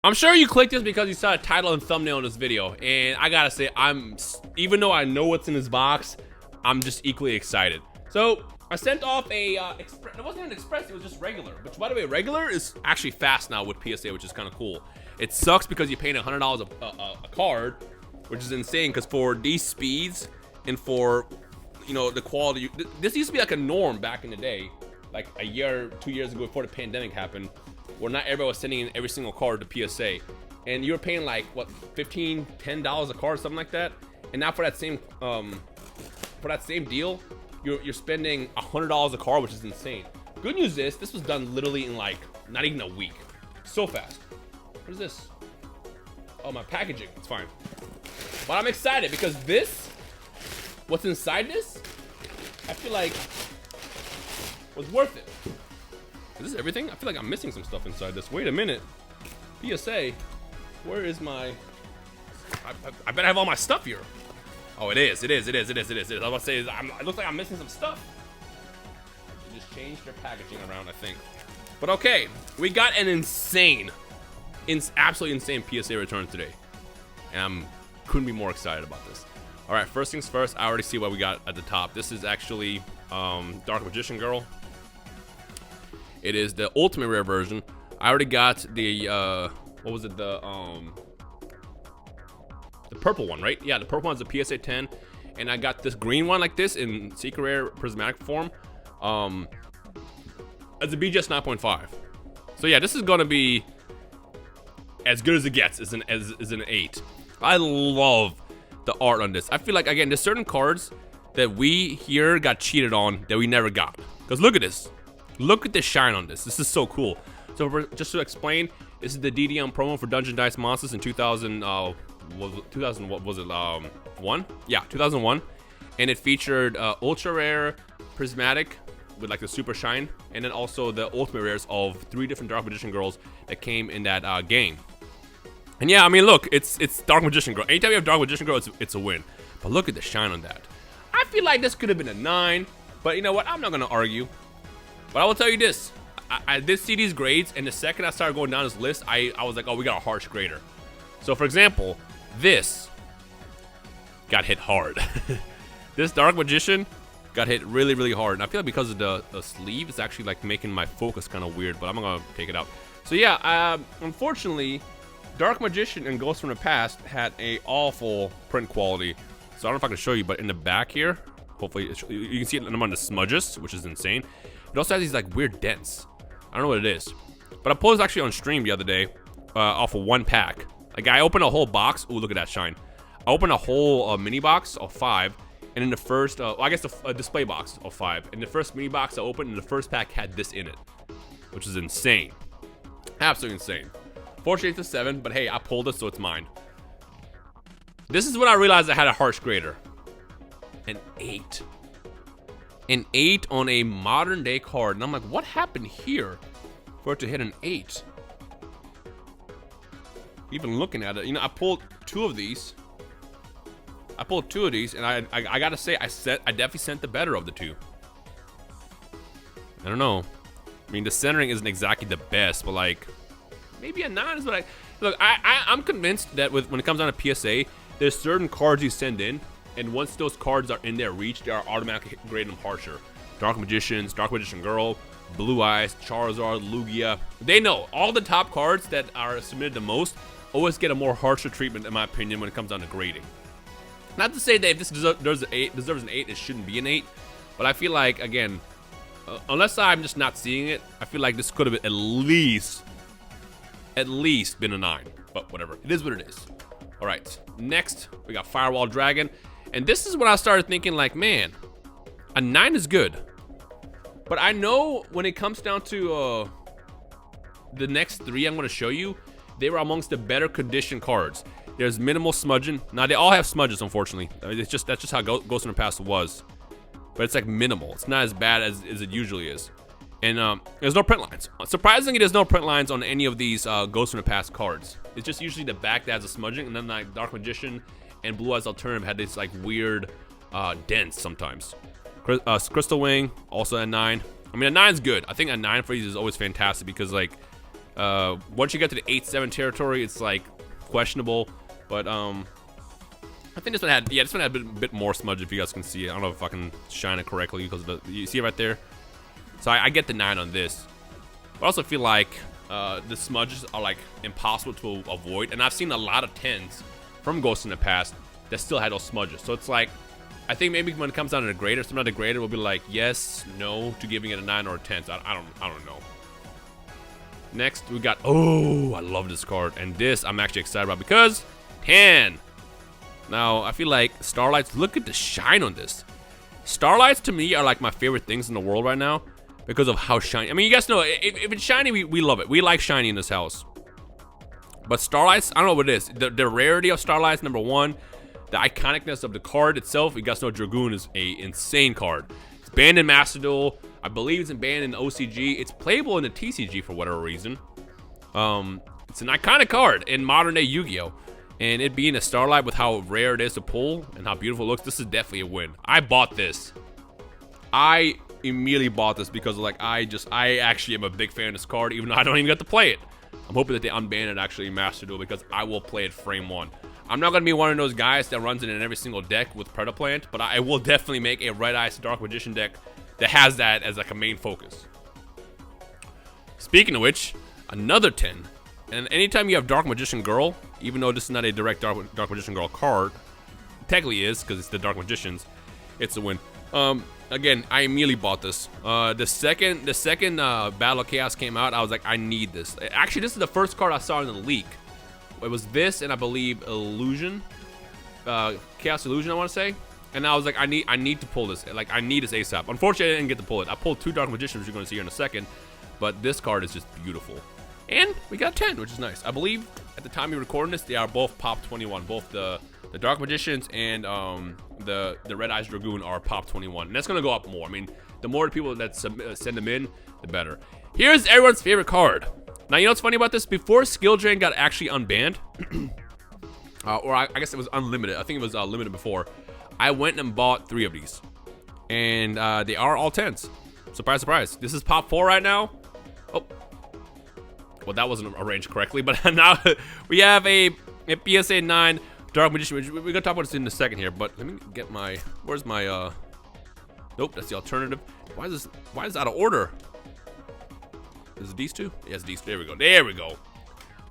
I'm sure you clicked this because you saw a title and thumbnail in this video, and I gotta say, even though I know what's in this box, I'm just equally excited. So I sent off a express. It wasn't even express, it was just regular. Which, by the way, regular is actually fast now with PSA, which is kind of cool. It sucks because you're paying $100 a card, which is insane. Because for these speeds and for the quality, this used to be like a norm back in the day, like a year, 2 years ago before the pandemic happened, where not everybody was sending in every single card to PSA, and you were paying like what, $15, $10 a card, something like that. And now for that same deal, you're spending $100 a card, which is insane. Good news is this was done literally in like not even a week, so fast. What is this? Oh, my packaging. It's fine, but I'm excited because what's inside this, I feel like was worth it. Is this everything? I feel like I'm missing some stuff inside this. Wait a minute. PSA, where is my... I better have all my stuff here. Oh, it is. I was about to say, it looks like I'm missing some stuff. They just changed their packaging around, I think. But okay, we got an absolutely insane PSA return today. And couldn't be more excited about this. All right, first things first, I already see what we got at the top. This is actually Dark Magician Girl. It is the ultimate rare version. I already got the what was it, the purple one, right? Yeah, the purple one's the PSA 10, and I got this green one like this in secret rare prismatic form as a BGS 9.5. So yeah, this is gonna be as good as it gets as an 8. I love the art on this. I feel like, again, there's certain cards that we here got cheated on that we never got. Because look at this. Look at the shine on this. This is so cool. So just to explain, this is the DDM promo for Dungeon Dice Monsters in 2000. What was it? 1? Yeah, 2001. And it featured ultra rare prismatic with like the super shine, and then also the ultimate rares of 3 different Dark Magician Girls that came in that game. And yeah, I mean, look, it's Dark Magician Girl. Anytime you have Dark Magician Girl, it's a win. But look at the shine on that. I feel like this could have been a 9, but you know what? I'm not gonna argue. But I will tell you this, I did see these grades, and the second I started going down this list, I was like, oh, we got a harsh grader. So for example, this got hit hard. This Dark Magician got hit really, really hard. And I feel like because of the sleeve, it's actually like making my focus kind of weird, but I'm gonna take it out. So yeah, unfortunately, Dark Magician and Ghost from the Past had a awful print quality. So I don't know if I can show you, but in the back here, hopefully you can see it on the smudges, which is insane. It also has these like weird dents. I don't know what it is, but I posted actually on stream the other day off of 1 pack. Like, I opened a whole box. Ooh, look at that shine. I opened a whole mini box of 5, and in the first, well, I guess a display box of 5. And the first mini box I opened, and the first pack had this in it, which is insane. Absolutely insane. Fortunately, it's a 7, but hey, I pulled it, so it's mine. This is when I realized I had a harsh grader. An 8. An 8 on a modern day card, and I'm like, what happened here for it to hit an 8? Even looking at it, I pulled 2 of these. And I gotta say, I definitely sent the better of the 2. I don't know. I mean, the centering isn't exactly the best, but like, maybe a 9 is what I look. I'm convinced that when it comes down to PSA, there's certain cards you send in, and once those cards are in their reach, they are automatically grading them harsher. Dark Magicians, Dark Magician Girl, Blue Eyes, Charizard, Lugia. They know all the top cards that are submitted the most always get a more harsher treatment, in my opinion, when it comes down to grading. Not to say that if this deserves an 8, it shouldn't be an 8. But I feel like, again, unless I'm just not seeing it, I feel like this could have been at least been a 9. But whatever, it is what it is. All right, next we got Firewall Dragon. And this is when I started thinking, like, man, a 9 is good. But I know when it comes down to the next 3 I'm going to show you, they were amongst the better condition cards. There's minimal smudging. Now, they all have smudges, unfortunately. I mean, that's just how Ghost in the Past was. But it's like minimal. It's not as bad as it usually is. And there's no print lines. Surprisingly, there's no print lines on any of these Ghost in the Past cards. It's just usually the back that has a smudging, and then like Dark Magician and Blue Eyes Alternative had this like weird dents sometimes. Crystal Wing, also a 9. I mean, a 9's good. I think a 9 for these is always fantastic because like Once you get to the 8-7 territory, it's like questionable. But I think this one had, yeah, this one had a bit more smudge, if you guys can see it. I don't know if I can shine it correctly because you see it right there. So I get the 9 on this. But I also feel like the smudges are like impossible to avoid, and I've seen a lot of 10s from Ghost in the past that still had those smudges. So it's like, I think maybe when it comes down to the grader, some of the grader will be like yes, no to giving it a 9 or a 10. So I don't know. Next we got, oh, I love this card, and this I'm actually excited about because 10. Now I feel like Starlights, look at the shine on this. Starlights to me are like my favorite things in the world right now because of how shiny. I mean, you guys know if it's shiny, we love it. We like shiny in this house. But Starlights, I don't know what it is. The rarity of Starlights, number 1. The iconicness of the card itself. You guys know Dragoon is a insane card. It's banned in Master Duel. I believe it's banned in OCG. It's playable in the TCG for whatever reason. It's an iconic card in modern day Yu-Gi-Oh! And it being a Starlight with how rare it is to pull and how beautiful it looks, this is definitely a win. I bought this. I immediately bought this because like I actually am a big fan of this card, even though I don't even get to play it. I'm hoping that they unban it actually in Master Duel because I will play it frame 1. I'm not going to be one of those guys that runs it in every single deck with Predaplant, but I will definitely make a Red Ice Dark Magician deck that has that as like a main focus. Speaking of which, another 10. And anytime you have Dark Magician Girl, even though this is not a direct Dark Magician Girl card, technically is because it's the Dark Magicians, it's a win. Again, I immediately bought this. The second Battle of Chaos came out, I was like, I need this. Actually, this is the first card I saw in the leak. It was this, and I believe Illusion, Chaos Illusion, I want to say. And I was like, I need to pull this. Like, I need this ASAP. Unfortunately, I didn't get to pull it. I pulled 2 Dark Magicians, which you're going to see here in a second. But this card is just beautiful. And we got 10, which is nice. I believe at the time you're recording this, they are both Pop 21. Both the Dark Magicians and the Red Eyes Dragoon are Pop 21. And that's going to go up more. I mean, the more people that send them in, the better. Here's everyone's favorite card. Now, you know what's funny about this? Before Skill Drain got actually unbanned, or I guess it was unlimited. I think it was limited before. I went and bought 3 of these. And they are all 10s. Surprise, surprise. This is Pop 4 right now. Oh. Well, that wasn't arranged correctly. But now we have a PSA 9 Dark Magician. We're going to talk about this in a second here. But let me get my... Where's my... Nope, that's the alternative. Why is this out of order? Is it these 2? Yes, these 2. There we go. There we go.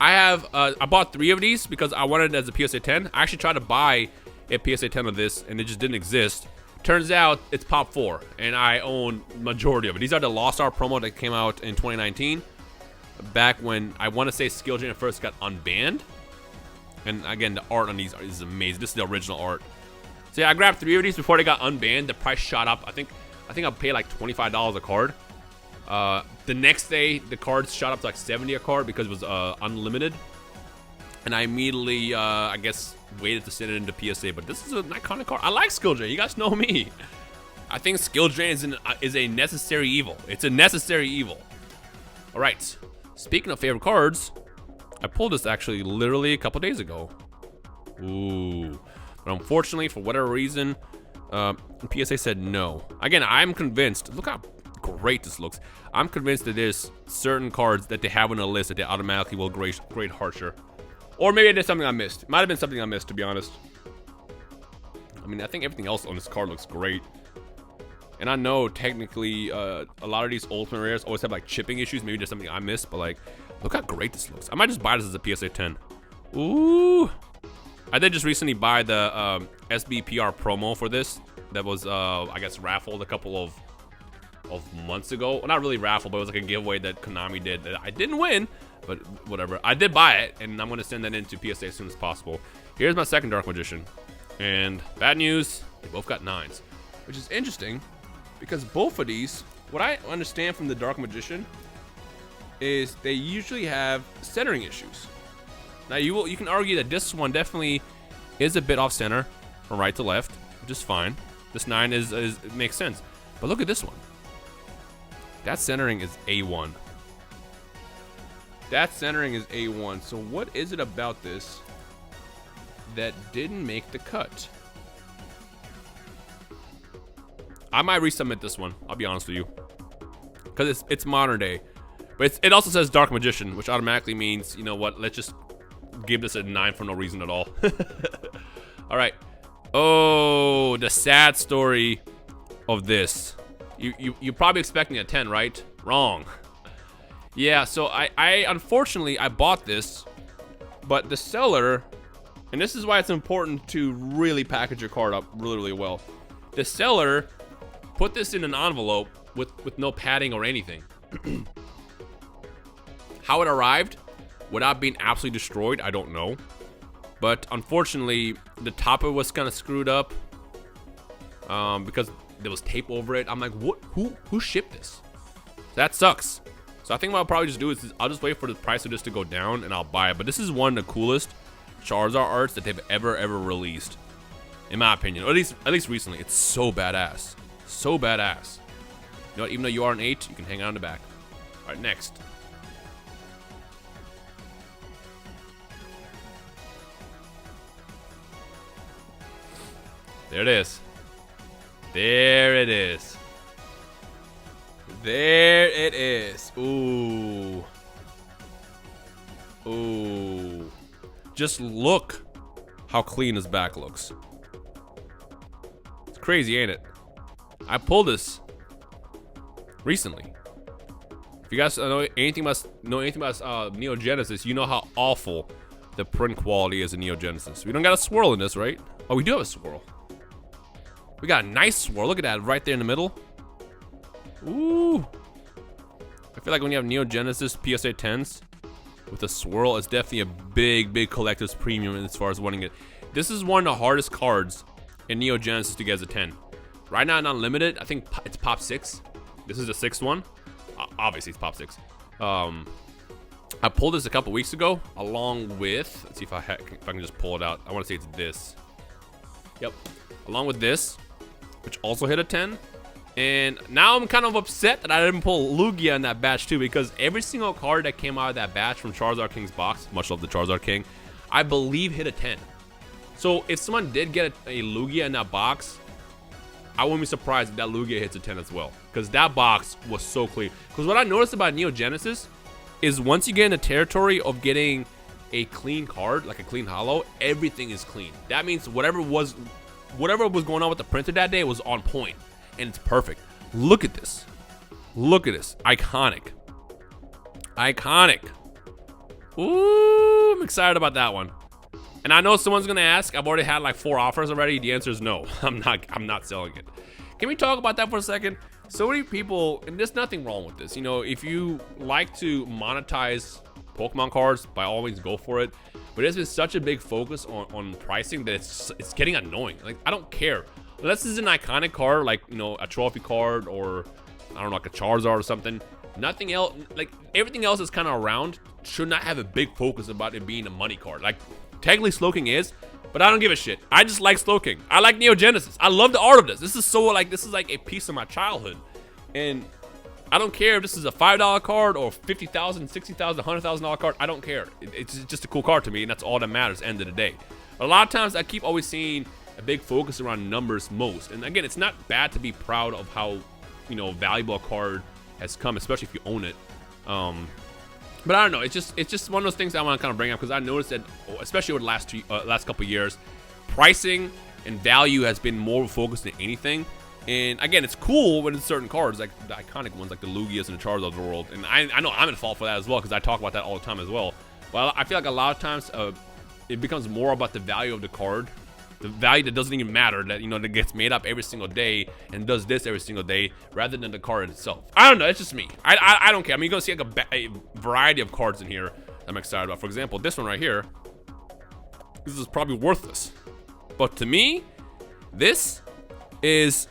I bought 3 of these because I wanted it as a PSA 10. I actually tried to buy a PSA 10 of this, and it just didn't exist. Turns out it's Pop 4, and I own majority of it. These are the Lost Art promo that came out in 2019, back when I want to say Skill Drain first got unbanned. And again, the art on these is amazing. This is the original art. So yeah, I grabbed 3 of these before they got unbanned. The price shot up. I think I paid like $25 a card. The next day, the cards shot up to like 70 a card because it was unlimited. And I immediately, I guess, waited to send it into PSA. But this is an iconic card. I like Skill Drain. You guys know me. I think Skill Drain is a necessary evil. It's a necessary evil. All right. Speaking of favorite cards, I pulled this actually literally a couple days ago. Ooh. But unfortunately, for whatever reason, PSA said no. Again, I'm convinced. Look how great this looks. I'm convinced that there's certain cards that they have on the list that they automatically will grade harsher. Or maybe there's something I missed. It might have been something I missed, to be honest. I mean, I think everything else on this card looks great. And I know technically a lot of these ultimate rares always have like chipping issues. Maybe there's something I missed, but like, look how great this looks. I might just buy this as a PSA 10. Ooh. I did just recently buy the SBPR promo for this. That was, I guess, raffled a couple of months ago. Well, not really raffled, but it was like a giveaway that Konami did that I didn't win, but whatever. I did buy it, and I'm going to send that into PSA as soon as possible. Here's my second Dark Magician. And bad news, they both got 9s, which is interesting because both of these, what I understand from the Dark Magician is they usually have centering issues. Now, you can argue that this one definitely is a bit off center from right to left, which is fine. This 9 it makes sense. But look at this one. That centering is A1. That centering is A1. So what is it about this that didn't make the cut? I might resubmit this one. I'll be honest with you. Because it's modern day. But it also says Dark Magician, which automatically means, you know what, let's just give this a 9 for no reason at all. All right. Oh, the sad story of this. You're probably expecting a 10, right? Wrong. Yeah, so I unfortunately, I bought this, but the seller, and this is why it's important to really package your card up really, really well. The seller put this in an envelope with no padding or anything. How it arrived without being absolutely destroyed, I don't know. But unfortunately, the topper was kind of screwed up because there was tape over it. I'm like, what? Who shipped this? That sucks. So I think what I'll probably just do is I'll just wait for the price of this to go down and I'll buy it. But this is one of the coolest Charizard arts that they've ever released, in my opinion. Or at least recently. It's so badass. So badass. You know what? Even though you are an 8, you can hang out in the back. All right, next. There it is. There it is. There it is. Ooh. Ooh. Just look how clean his back looks. It's crazy, ain't it? I pulled this recently. If you guys know anything about Neo Genesis, you know how awful the print quality is in Neo Genesis. We don't got a swirl in this, right? Oh, we do have a swirl. We got a nice swirl. Look at that right there in the middle. Ooh. I feel like when you have Neo Genesis PSA 10s with a swirl, it's definitely a big collector's premium as far as wanting it. This is one of the hardest cards in Neo Genesis to get as a 10. Right now, not limited. I think it's Pop 6. This is the 6th one. Obviously, it's Pop 6. I pulled this a couple weeks ago along with, let's see if I can just pull it out. I want to say it's this. Yep. Along with this, which also hit a 10. And now I'm kind of upset that I didn't pull Lugia in that batch too, because every single card that came out of that batch from Charizard King's box, much love the Charizard King, I believe hit a 10. So if someone did get a Lugia in that box, I wouldn't be surprised if that Lugia hits a 10 as well, because that box was so clean. Because what I noticed about Neo Genesis is once you get in the territory of getting a clean card, like a clean holo, everything is clean. That means whatever was going on with the printer that day was on point, and it's perfect. Look at this. Look at this. Iconic. Iconic. Ooh, I'm excited about that one. And I know someone's gonna ask, I've already had like 4 offers already. The answer is no. I'm not selling it. Can we talk about that for a second? So many people, and there's nothing wrong with this. You know, if you like to monetize Pokemon cards, by all means go for it. But there's been such a big focus on pricing that it's getting annoying. Like, I don't care. Unless this is an iconic card, like, you know, a trophy card or, I don't know, like a Charizard or something. Nothing else, like, everything else is kind of around should not have a big focus about it being a money card. Like, technically Slowking is, but I don't give a shit. I just like Slowking. I like Neo Genesis. I love the art of this. This is like a piece of my childhood. And I don't care if this is a $5 card or $50,000, $60,000, $100,000 card. I don't care. It's just a cool card to me, and that's all that matters. End of the day. A lot of times, I keep always seeing a big focus around numbers most. And again, it's not bad to be proud of how, you know, valuable a card has come, especially if you own it. But I don't know. It's just one of those things I want to kind of bring up because I noticed that, especially over the last couple of years, pricing and value has been more focused than anything. And again, it's cool when it's certain cards, like the iconic ones, like the Lugias and the Charizards of the world. And I know I'm at fault for that as well, because I talk about that all the time as well. But I feel like a lot of times it becomes more about the value of the card, the value that doesn't even matter, that, you know, that gets made up every single day and does this every single day, rather than the card itself. I don't know. It's just me. I don't care. I mean, you're gonna see like a variety of cards in here I'm excited about. For example, this one right here. This is probably worthless, but to me, this is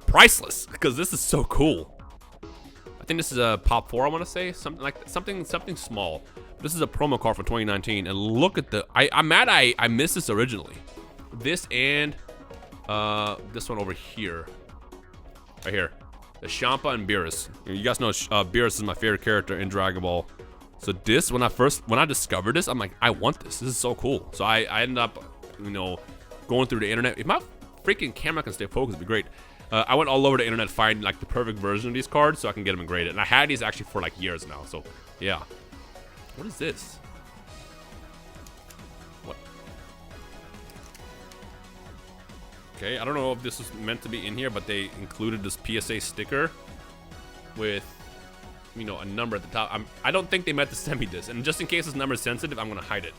priceless because this is so cool. I think this is a Pop 4, I want to say, something small. This is a promo card for 2019, and look at the I'm mad I missed this originally. This and this one over here, right here, the Champa and Beerus. You guys know Beerus is my favorite character in Dragon Ball. So this, when I discovered this, I'm like, I want this. This is so cool. So I ended up, you know, going through the internet. If my freaking camera can stay focused, it'd be great. I went all over the internet finding like the perfect version of these cards so I can get them graded. And I had these actually for like years now. So yeah. What is this? What? Okay, I don't know if this was meant to be in here, but they included this PSA sticker with, you know, a number at the top. I don't think they meant to send me this. And just in case this number is sensitive, I'm gonna hide it.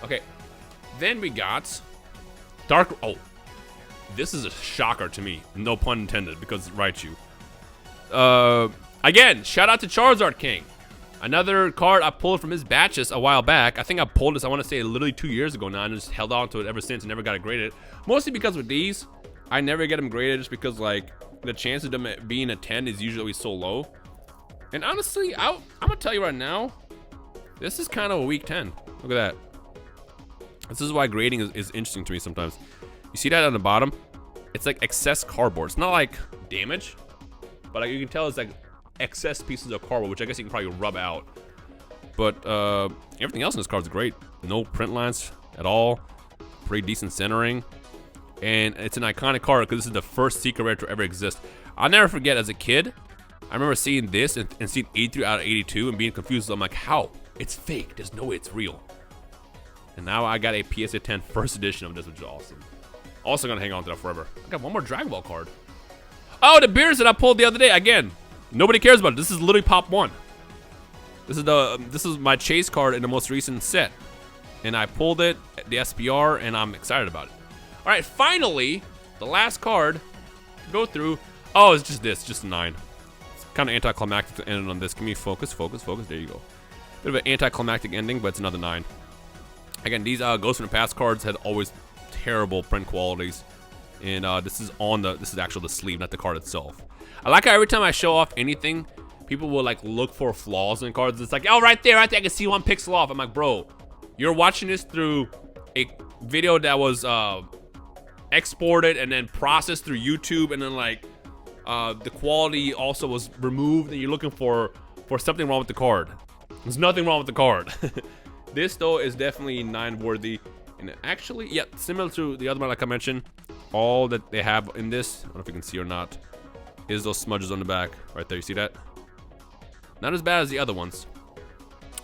Okay. Then we got Dark. Oh, this is a shocker to me. No pun intended, because Raichu. Again, shout out to Charizard King. Another card I pulled from his batches a while back. I think I pulled this, I want to say, literally 2 years ago now, and just held on to it ever since and never got it graded. Mostly because with these, I never get them graded just because, like, the chance of them being a 10 is usually so low. And honestly, I'm going to tell you right now, this is kind of a weak 10. Look at that. This is why grading is interesting to me sometimes. You see that on the bottom? It's like excess cardboard. It's not like damage, but like you can tell it's like excess pieces of cardboard, which I guess you can probably rub out. But everything else in this card is great. No print lines at all. Pretty decent centering. And it's an iconic card because this is the first secret rare to ever exist. I'll never forget, as a kid, I remember seeing this and seeing 83 out of 82 and being confused. I'm like, how? It's fake. There's no way it's real. And now I got a PSA 10 first edition of this, which is awesome. Also gonna hang on to that forever. I got one more Dragon Ball card. Oh, the beers that I pulled the other day. Again, nobody cares about it. This is literally Pop 1. This is my chase card in the most recent set. And I pulled it at the SPR, and I'm excited about it. All right, finally, the last card to go through. Oh, it's just this, just a 9. It's kind of anticlimactic to end on this. Give me focus, focus, focus. There you go. Bit of an anticlimactic ending, but it's another 9. Again, these Ghost from the Past cards had always terrible print qualities, and this is actually the sleeve, not the card itself. I like how every time I show off anything, people will like look for flaws in cards. It's like, oh, right there, I can see 1 pixel off. I'm like, bro, you're watching this through a video that was exported and then processed through YouTube, and then like the quality also was removed, and you're looking for something wrong with the card. There's nothing wrong with the card. This though is definitely 9 worthy. And actually, yeah, similar to the other one like I mentioned, all that they have in this, I don't know if you can see or not, is those smudges on the back. Right there, you see that? Not as bad as the other ones,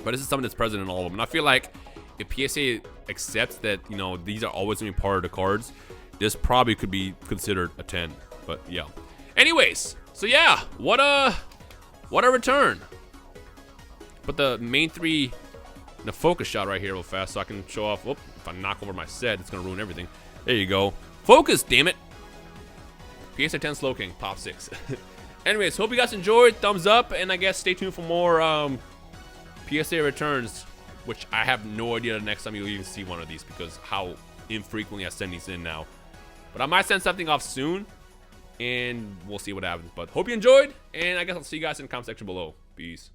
but this is something that's present in all of them. And I feel like if PSA accepts that, you know, these are always going to be part of the cards, this probably could be considered a 10. But yeah. Anyways, so yeah, what a return. Put the main 3 in a focus shot right here real fast so I can show off. Whoop, if I knock over my set, it's going to ruin everything. There you go. Focus, damn it. PSA 10 Slowking, Pop 6. Anyways, hope you guys enjoyed. Thumbs up, and I guess stay tuned for more PSA returns, which I have no idea the next time you'll even see one of these because how infrequently I send these in now. But I might send something off soon, and we'll see what happens. But hope you enjoyed, and I guess I'll see you guys in the comment section below. Peace.